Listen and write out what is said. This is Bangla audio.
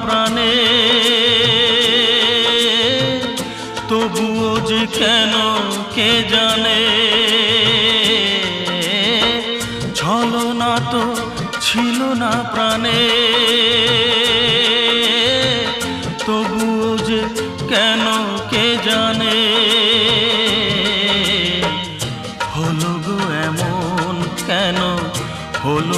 প্রাণে, তবুও যে কেন কে জানে, ছলনা তো ছিল না প্রাণে, তবুও যে কেন